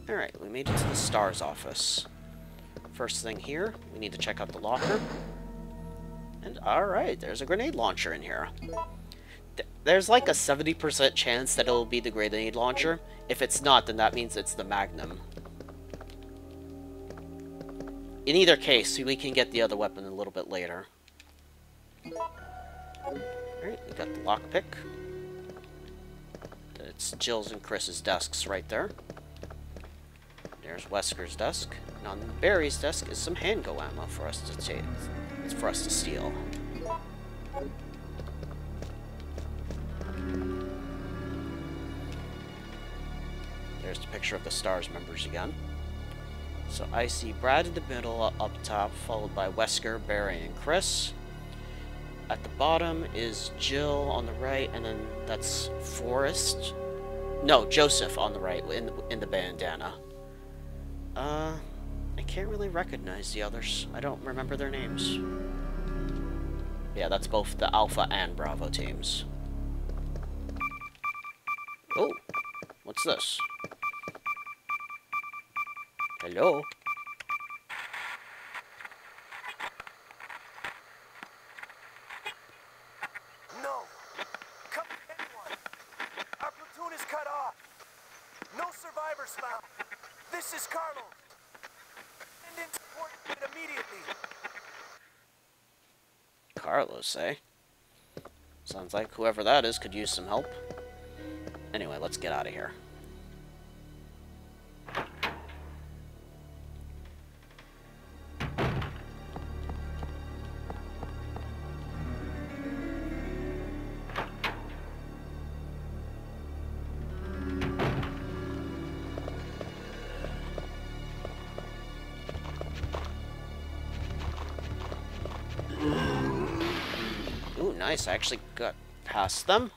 Alright, we made it to the S.T.A.R.S office. First thing here, we need to check out the locker. And alright, there's a grenade launcher in here. There's like a 70% chance that it'll be the grenade launcher. If it's not, then that means it's the Magnum. In either case, we can get the other weapon a little bit later. Alright, we got the lockpick. It's Jill's and Chris's desks right there. There's Wesker's desk. And on Barry's desk is some handgun ammo for us to take. For us to steal. There's the picture of the S.T.A.R.S members again. So I see Brad in the middle up top, followed by Wesker, Barry, and Chris. At the bottom is Jill on the right, and then that's Forrest. No, Joseph on the right, in the bandana. I can't really recognize the others. I don't remember their names. Yeah, that's both the Alpha and Bravo teams. Oh, what's this? Hello? No! Come anyone! Our platoon is cut off! No survivors found! This is Carlos! Send in support immediately! Carlos, eh? Sounds like whoever that is could use some help. Anyway, let's get out of here. Ooh, nice. I actually got past them.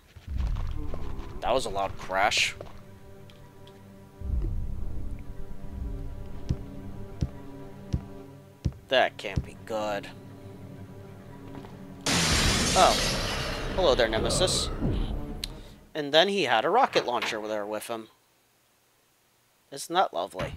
That was a loud crash. That can't be good. Oh. Hello there, Nemesis. And then he had a rocket launcher there with him. Isn't that lovely?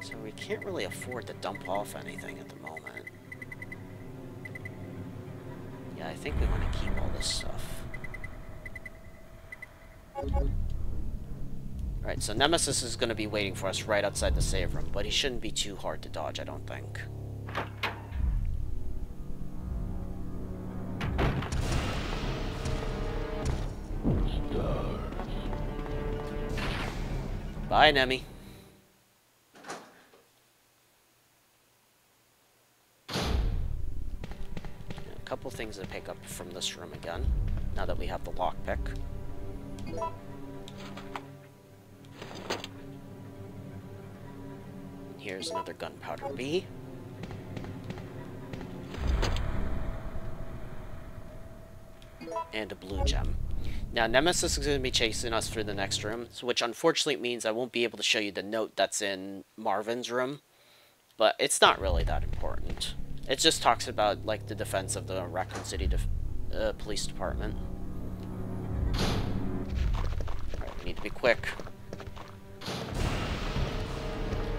So we can't really afford to dump off anything at the moment. Yeah, I think we want to keep all this stuff. Alright, so Nemesis is going to be waiting for us right outside the save room, but he shouldn't be too hard to dodge, I don't think. Bye, Nemy. A couple things to pick up from this room again, now that we have the lockpick. Here's another gunpowder B. And a blue gem. Now, Nemesis is going to be chasing us through the next room, which unfortunately means I won't be able to show you the note that's in Marvin's room, but it's not really that important. It just talks about, like, the defense of the Raccoon City Police Department. Alright, we need to be quick.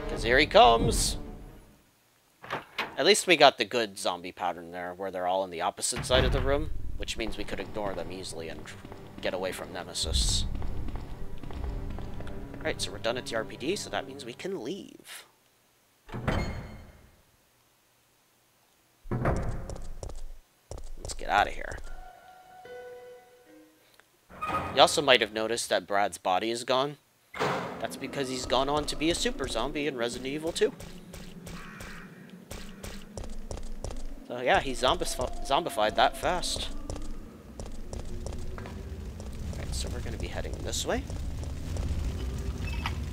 Because here he comes! At least we got the good zombie pattern there, where they're all on the opposite side of the room, which means we could ignore them easily and get away from Nemesis. Alright, so we're done at the RPD, so that means we can leave. Let's get out of here. You also might have noticed that Brad's body is gone. That's because he's gone on to be a super zombie in Resident Evil 2. So yeah, he zombified that fast. Alright, so we're going to be heading this way.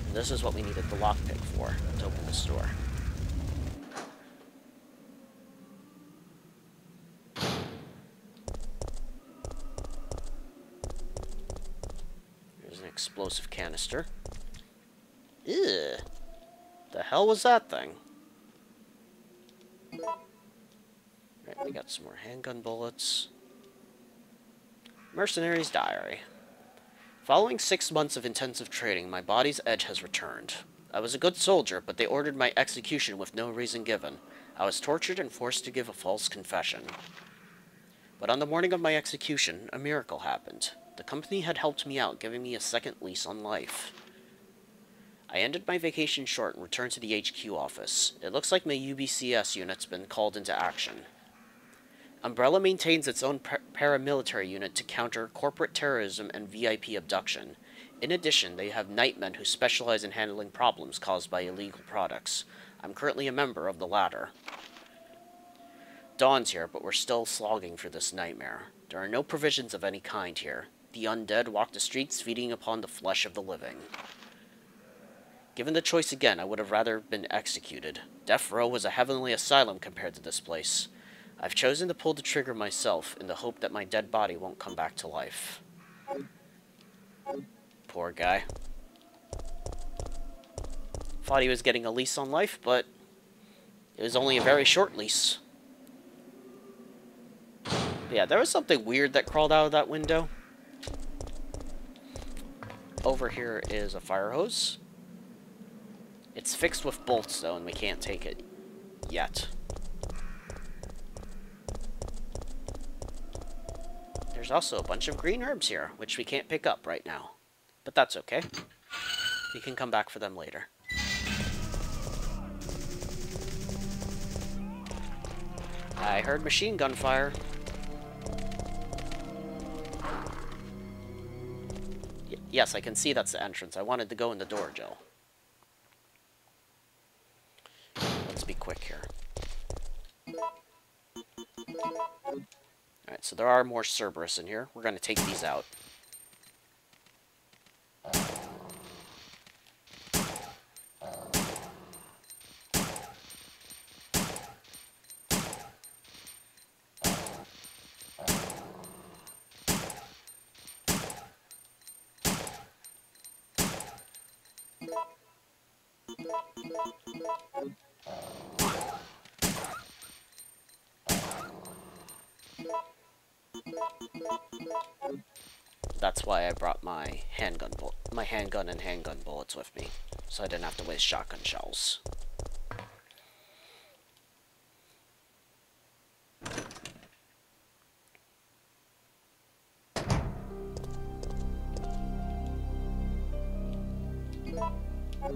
And this is what we needed the lockpick for, to open this door. There's an explosive canister. Ew. The hell was that thing? Right, We got some more handgun bullets. Mercenary's Diary. Following 6 months of intensive training, my body's edge has returned. I was a good soldier, but they ordered my execution with no reason given. I was tortured and forced to give a false confession. But on the morning of my execution, a miracle happened. The company had helped me out, giving me a second lease on life. I ended my vacation short and returned to the HQ office. It looks like my UBCS unit's been called into action. Umbrella maintains its own paramilitary unit to counter corporate terrorism and VIP abduction. In addition, they have nightmen who specialize in handling problems caused by illegal products. I'm currently a member of the latter. Dawn's here, but we're still slogging through this nightmare. There are no provisions of any kind here. The undead walk the streets, feeding upon the flesh of the living. Given the choice again, I would have rather been executed. Death Row was a heavenly asylum compared to this place. I've chosen to pull the trigger myself in the hope that my dead body won't come back to life. Poor guy. Thought he was getting a lease on life, but it was only a very short lease. Yeah, there was something weird that crawled out of that window. Over here is a fire hose. It's fixed with bolts, though, and we can't take it yet. There's also a bunch of green herbs here, which we can't pick up right now. But that's okay. We can come back for them later. I heard machine gun fire. Yes, I can see that's the entrance. I wanted to go in the door, Jill. Let's be quick here. Alright, so there are more Cerberus in here. We're going to take these out. That's why I brought my handgun and handgun bullets with me, so I didn't have to waste shotgun shells.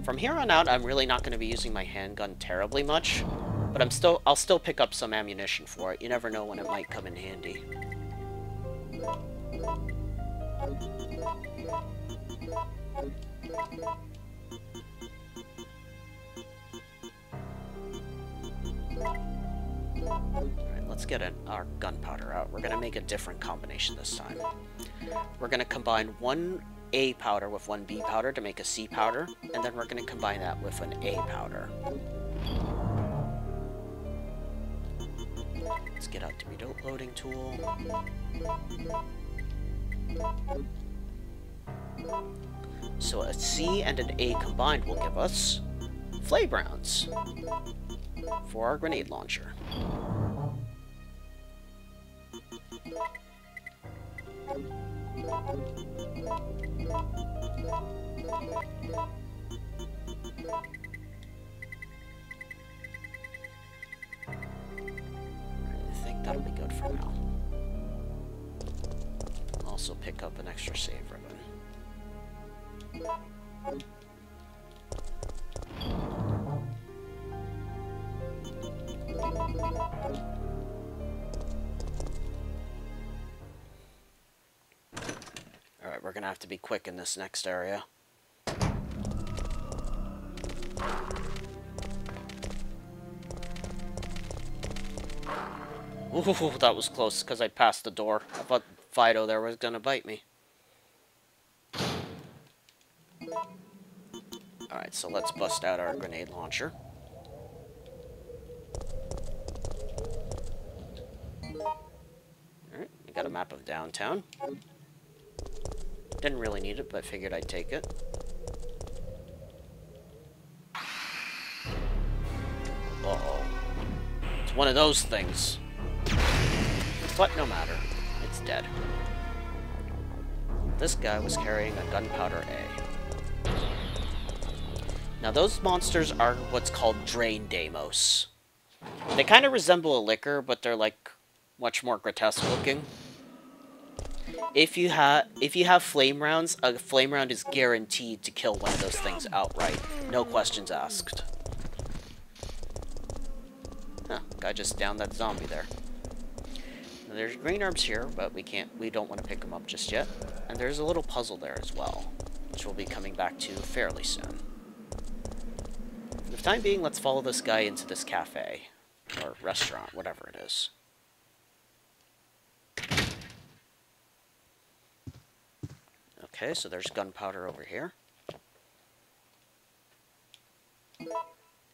From here on out, I'm really not going to be using my handgun terribly much, but I'll still pick up some ammunition for it. You never know when it might come in handy. Alright, let's get our gunpowder out. We're going to make a different combination this time. We're going to combine one A powder with one B powder to make a C powder, and then we're going to combine that with an A powder. Let's get out the reloading tool. So a C and an A combined will give us flame rounds for our grenade launcher. I think that'll be good for now. Also pick up an extra save ribbon. Alright, we're gonna have to be quick in this next area. Ooh, that was close because I passed the door. I thought Fido there was gonna bite me. Alright, so let's bust out our grenade launcher. Alright, we got a map of downtown. Didn't really need it, but I figured I'd take it. Uh-oh. It's one of those things. But no matter. It's dead. This guy was carrying a gunpowder A. Now those monsters are what's called Drain Deimos. They kind of resemble a liquor, but they're like much more grotesque looking. If you have flame rounds, a flame round is guaranteed to kill one of those things outright. No questions asked. Huh, guy just downed that zombie there. Now, there's green herbs here, but we don't want to pick them up just yet. And there's a little puzzle there as well, which we'll be coming back to fairly soon. For the time being, let's follow this guy into this cafe. Or restaurant, whatever it is. Okay, so there's gunpowder over here.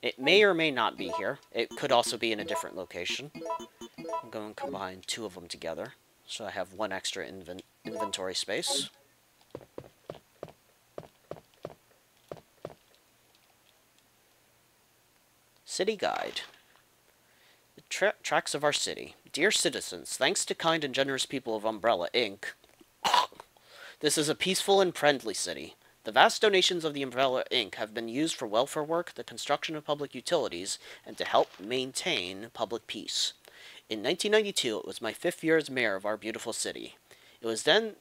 It may or may not be here. It could also be in a different location. I'm going to combine two of them together, so I have one extra inventory space. City Guide. The tracks of our city. Dear citizens, thanks to kind and generous people of Umbrella, Inc., this is a peaceful and friendly city. The vast donations of the Umbrella, Inc. have been used for welfare work, the construction of public utilities, and to help maintain public peace. In 1992, it was my 5th year as mayor of our beautiful city. It was then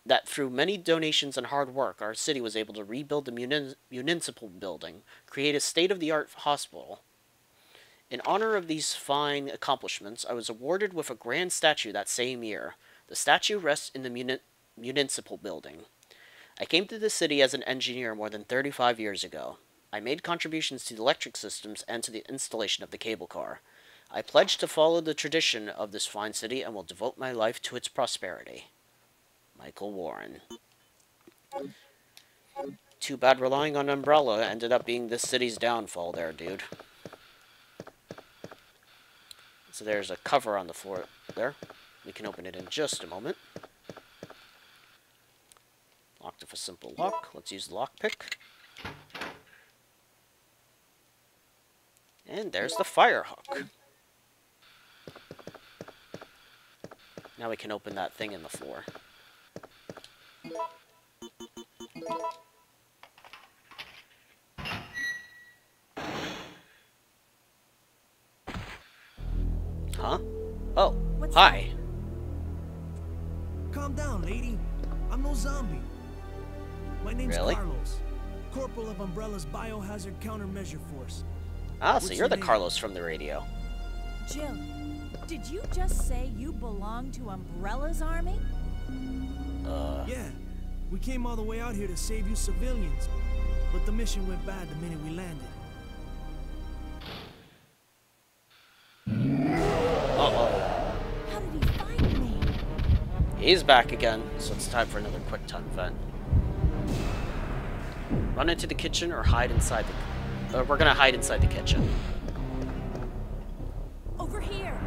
that through many donations and hard work, our city was able to rebuild the municipal building, create a state-of-the-art hospital. In honor of these fine accomplishments, I was awarded with a grand statue that same year. The statue rests in the municipal building. I came to the city as an engineer more than 35 years ago. I made contributions to the electric systems and to the installation of the cable car. I pledge to follow the tradition of this fine city and will devote my life to its prosperity. Michael Warren. Too bad relying on Umbrella ended up being this city's downfall there, dude. So there's a cover on the floor there. We can open it in just a moment. Locked with a simple lock. Let's use the lockpick. And there's the fire hook. Now we can open that thing in the floor. Huh? Oh, What's hi. Calm down, lady. I'm no zombie. My name's Really? Carlos, Corporal of Umbrella's Biohazard Countermeasure Force. Ah, so What's you're your the name? Carlos from the radio. Jill, did you just say you belong to Umbrella's army? Yeah, we came all the way out here to save you civilians, but the mission went bad the minute we landed. Uh-oh. How did he find me? He's back again, so it's time for another quick time event. Run into the kitchen or hide inside the... we're gonna hide inside the kitchen. Over here.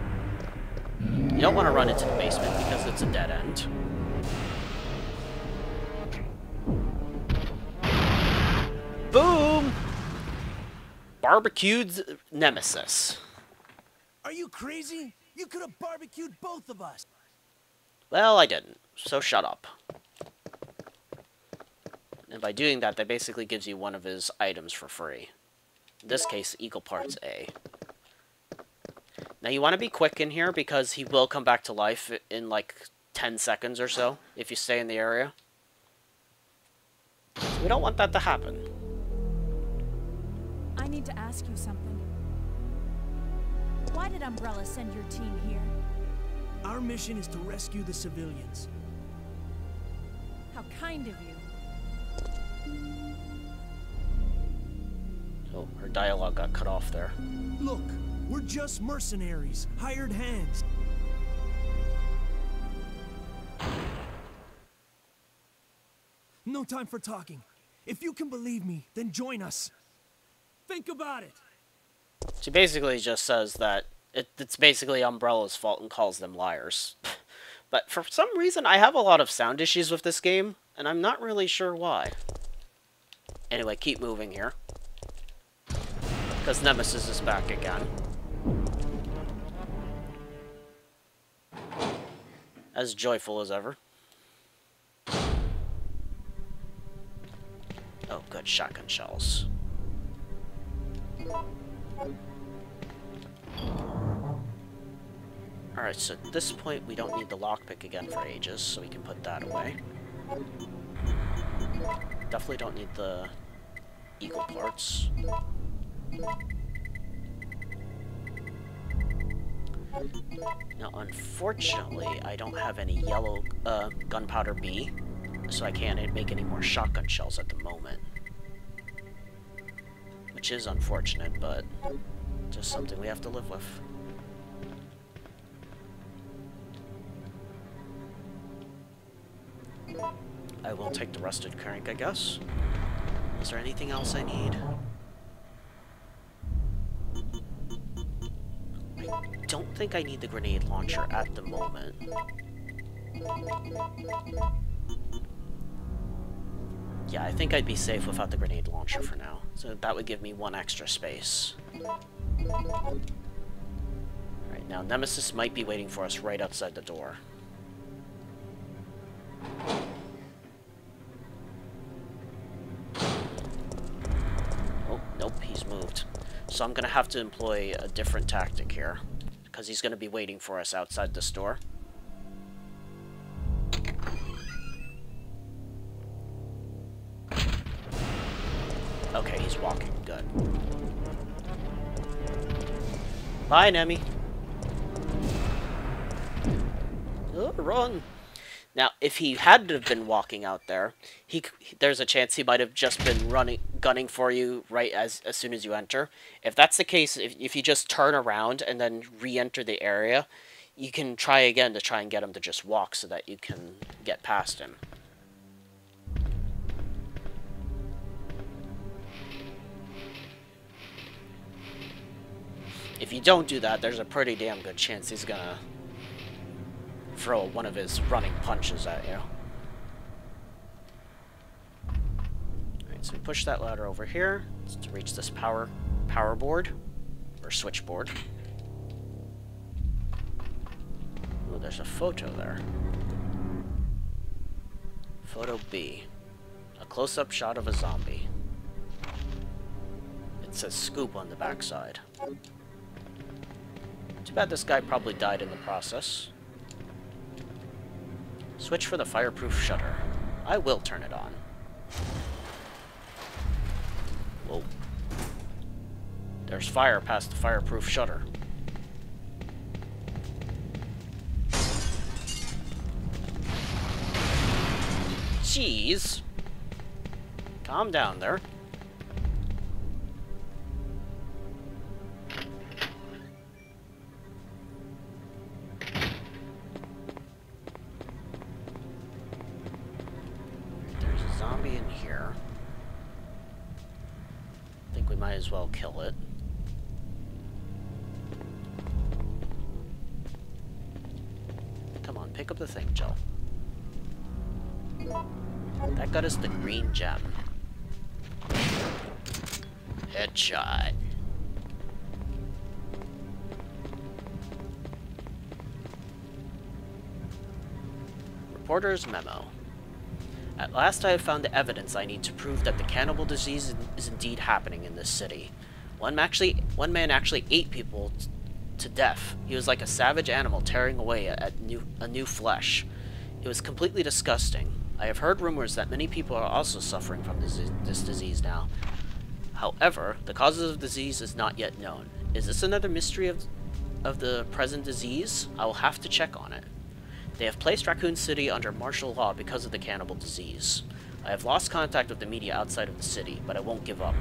You don't want to run into the basement because it's a dead end. Boom! Barbecued Nemesis. Are you crazy? You could have barbecued both of us. Well, I didn't, so shut up. And by doing that, that basically gives you one of his items for free. In this case, Eagle Parts A. Now you want to be quick in here because he will come back to life in like 10 seconds or so if you stay in the area. So we don't want that to happen. I need to ask you something. Why did Umbrella send your team here? Our mission is to rescue the civilians. How kind of you. Oh, her dialogue got cut off there. Look, we're just mercenaries, hired hands. No time for talking. If you can believe me, then join us. Think about it. She basically just says that it's basically Umbrella's fault and calls them liars. But for some reason, I have a lot of sound issues with this game, and I'm not really sure why. Anyway, keep moving here. Because Nemesis is back again. as joyful as ever. Oh, good, shotgun shells. Alright, so at this point we don't need the lockpick again for ages, so we can put that away. Definitely don't need the eagle parts. Now, unfortunately, I don't have any yellow gunpowder B, so I can't make any more shotgun shells at the moment. Which is unfortunate, but just something we have to live with. I will take the rusted crank, I guess. Is there anything else I need? I don't think I need the grenade launcher at the moment. Yeah, I think I'd be safe without the grenade launcher for now. So that would give me one extra space. Alright, now Nemesis might be waiting for us right outside the door. Oh, nope, he's moved. So I'm gonna have to employ a different tactic here, because he's gonna be waiting for us outside the store. Okay, he's walking. Good. Bye, Nemy. Oh, run! Now, if he had to have been walking out there, there's a chance he might have just been gunning for you right as soon as you enter. If that's the case, if you just turn around and then re-enter the area, you can try again to try and get him to just walk so that you can get past him. If you don't do that, there's a pretty damn good chance he's gonna throw one of his running punches at you. Alright, so we push that ladder over here to reach this power board, or switchboard. Oh, there's a photo there. Photo B. A close-up shot of a zombie. It says scoop on the backside. Too bad this guy probably died in the process. Switch for the fireproof shutter. I will turn it on. Whoa. There's fire past the fireproof shutter. Jeez. Calm down there. Zombie in here. I think we might as well kill it. Come on, pick up the thing, Joe. That got us the green gem. Headshot. Reporter's memo. At last I have found the evidence I need to prove that the cannibal disease is indeed happening in this city. One man actually ate people to death. He was like a savage animal tearing away at new flesh. It was completely disgusting. I have heard rumors that many people are also suffering from this disease now. However, the causes of the disease is not yet known. Is this another mystery of the present disease? I will have to check on it. They have placed Raccoon City under martial law because of the cannibal disease. I have lost contact with the media outside of the city, but I won't give up.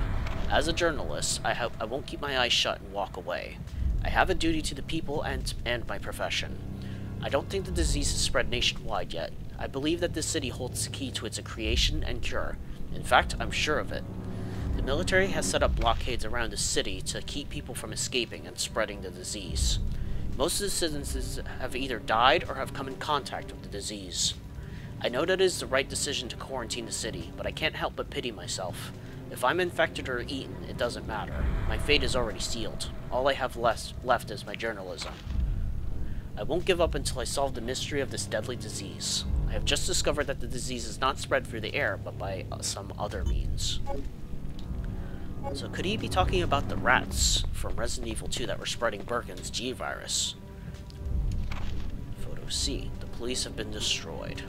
As a journalist, I won't keep my eyes shut and walk away. I have a duty to the people and my profession. I don't think the disease has spread nationwide yet. I believe that this city holds the key to its creation and cure. In fact, I'm sure of it. The military has set up blockades around the city to keep people from escaping and spreading the disease. Most of the citizens have either died or have come in contact with the disease. I know that it is the right decision to quarantine the city, but I can't help but pity myself. If I'm infected or eaten, it doesn't matter. My fate is already sealed. All I have left is my journalism. I won't give up until I solve the mystery of this deadly disease. I have just discovered that the disease is not spread through the air, but by some other means. So could he be talking about the rats from Resident Evil 2 that were spreading Birkin's G-Virus? Photo C. The police have been destroyed.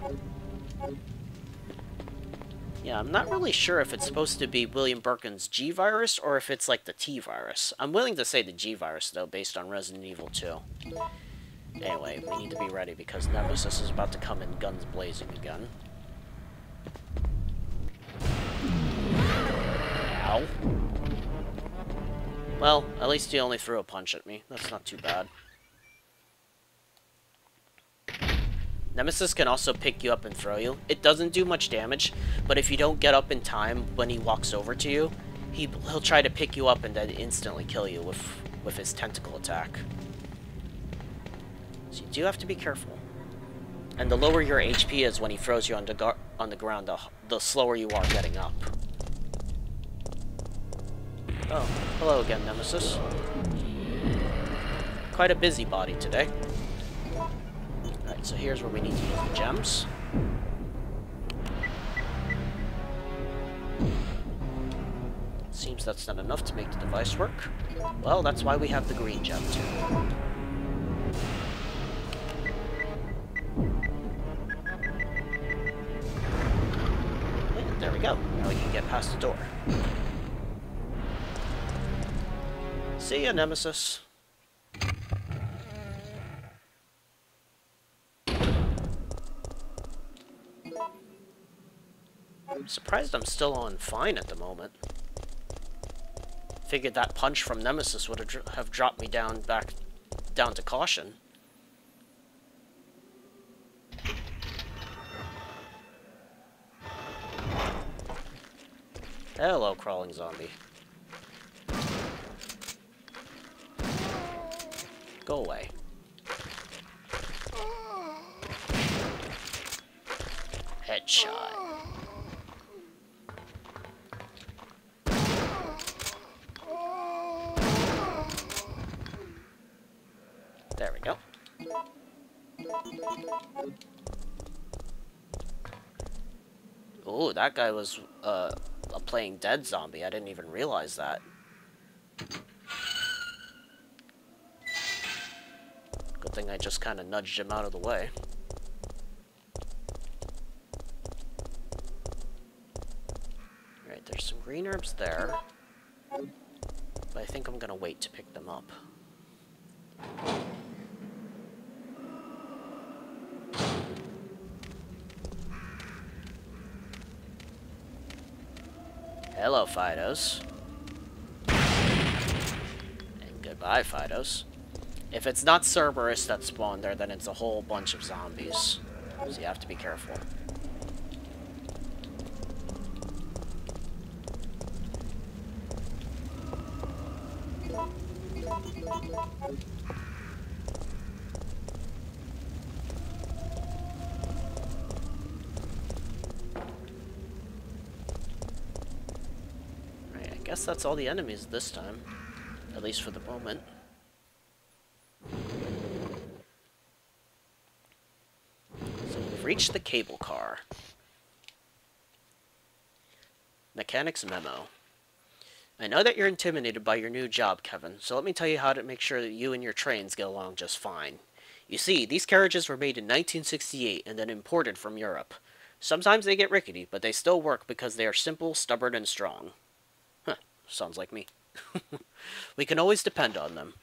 Yeah, I'm not really sure if it's supposed to be William Birkin's G-Virus or if it's like the T-Virus. I'm willing to say the G-Virus, though, based on Resident Evil 2. Anyway, we need to be ready because Nemesis is about to come in guns blazing again. Ow. Well, at least he only threw a punch at me. That's not too bad. Nemesis can also pick you up and throw you. It doesn't do much damage, but if you don't get up in time when he walks over to you, he'll try to pick you up and then instantly kill you with his tentacle attack. So you do have to be careful. And the lower your HP is when he throws you on the ground, the slower you are getting up. Oh, hello again, Nemesis. Quite a busybody today. Alright, so here's where we need to use the gems. Seems that's not enough to make the device work. Well, that's why we have the green gem, too. And there we go. Now we can get past the door. See ya, Nemesis. I'm surprised I'm still on fine at the moment. Figured that punch from Nemesis would have dropped me down to caution. Hello, crawling zombie. Go away. Headshot. There we go. Ooh, that guy was a playing dead zombie. I didn't even realize that. Good thing I just kind of nudged him out of the way. Alright, there's some green herbs there. But I think I'm gonna wait to pick them up. Hello, Fidos. And goodbye, Fidos. If it's not Cerberus that spawned there, then it's a whole bunch of zombies. So you have to be careful. Right, I guess that's all the enemies this time. At least for the moment. Reach the cable car. Mechanic's memo. I know that you're intimidated by your new job, Kevin, so let me tell you how to make sure that you and your trains get along just fine. You see, these carriages were made in 1968 and then imported from Europe. Sometimes they get rickety, but they still work because they are simple, stubborn, and strong. Huh, sounds like me. We can always depend on them.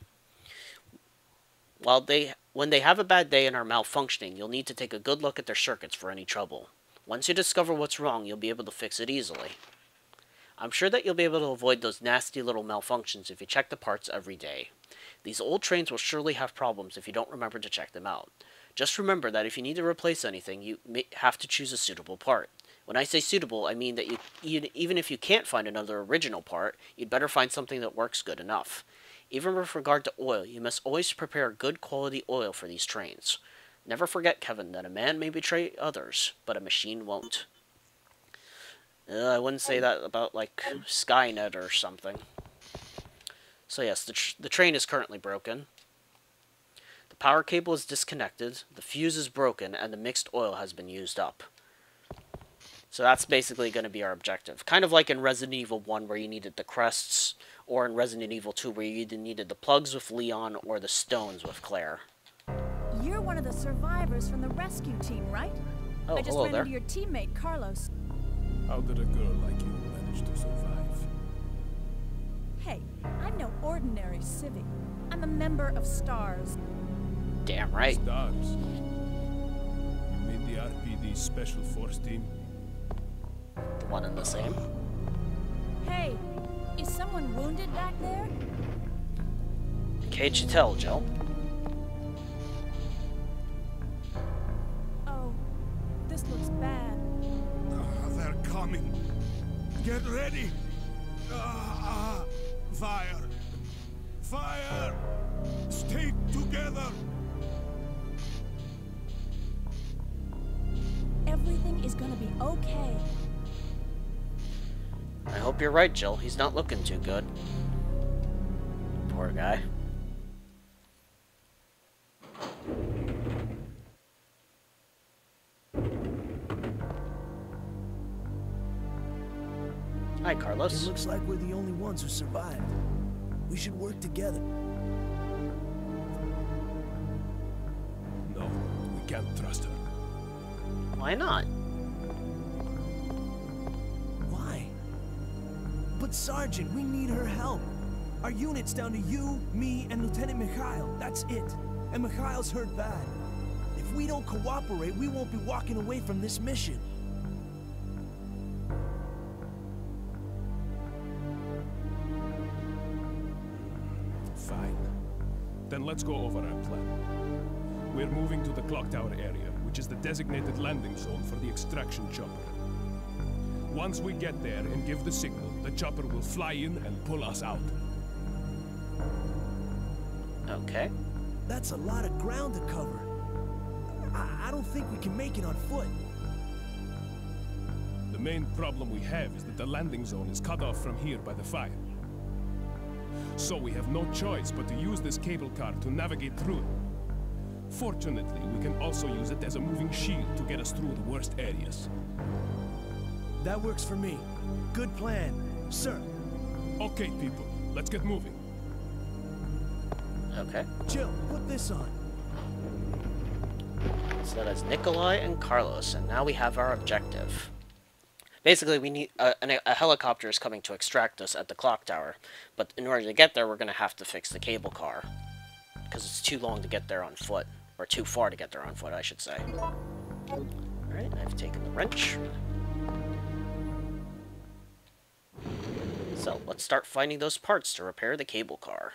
When they have a bad day and are malfunctioning, you'll need to take a good look at their circuits for any trouble. Once you discover what's wrong, you'll be able to fix it easily. I'm sure that you'll be able to avoid those nasty little malfunctions if you check the parts every day. These old trains will surely have problems if you don't remember to check them out. Just remember that if you need to replace anything, you may have to choose a suitable part. When I say suitable, I mean that even if you can't find another original part, you'd better find something that works good enough. Even with regard to oil, you must always prepare good quality oil for these trains. Never forget, Kevin, that a man may betray others, but a machine won't. I wouldn't say that about, like, Skynet or something. So yes, the train is currently broken. The power cable is disconnected, the fuse is broken, and the mixed oil has been used up. So that's basically going to be our objective. Kind of like in Resident Evil 1 where you needed the crests, or in Resident Evil 2 where you either needed the plugs with Leon or the stones with Claire. You're one of the survivors from the rescue team, right? Oh, I just hello ran there. into your teammate, Carlos. How did a girl like you manage to survive? Hey, I'm no ordinary civic. I'm a member of S.T.A.R.S. Damn right. S.T.A.R.S. You mean the RPD Special Force Team? The one and the same. Hey, is someone wounded back there? Can't you tell, Jill? Oh, this looks bad. They're coming. Get ready. Fire. Fire. Stay together. Everything is gonna be okay. I hope you're right, Jill. He's not looking too good. Poor guy. Hi, Carlos. It looks like we're the only ones who survived. We should work together. No, we can't trust her. Why not? Why? But Sergeant, we need her help. Our unit's down to you, me, and Lieutenant Mikhail. That's it. And Mikhail's hurt bad. If we don't cooperate, we won't be walking away from this mission. Fine. Then let's go over our plan. We're moving to the clock tower area, which is the designated landing zone for the extraction chopper. Once we get there and give the signal, the chopper will fly in and pull us out. Okay. That's a lot of ground to cover. I don't think we can make it on foot. The main problem we have is that the landing zone is cut off from here by the fire. So we have no choice but to use this cable car to navigate through it. Fortunately, we can also use it as a moving shield to get us through the worst areas. That works for me. Good plan, sir. Okay, people, let's get moving. Okay. Jill, put this on. So that is Nikolai and Carlos, and now we have our objective. Basically, we need a helicopter is coming to extract us at the clock tower, but in order to get there, we're going to have to fix the cable car, because it's too long to get there on foot, or too far to get there on foot, I should say. Alright, I've taken the wrench. So, let's start finding those parts to repair the cable car.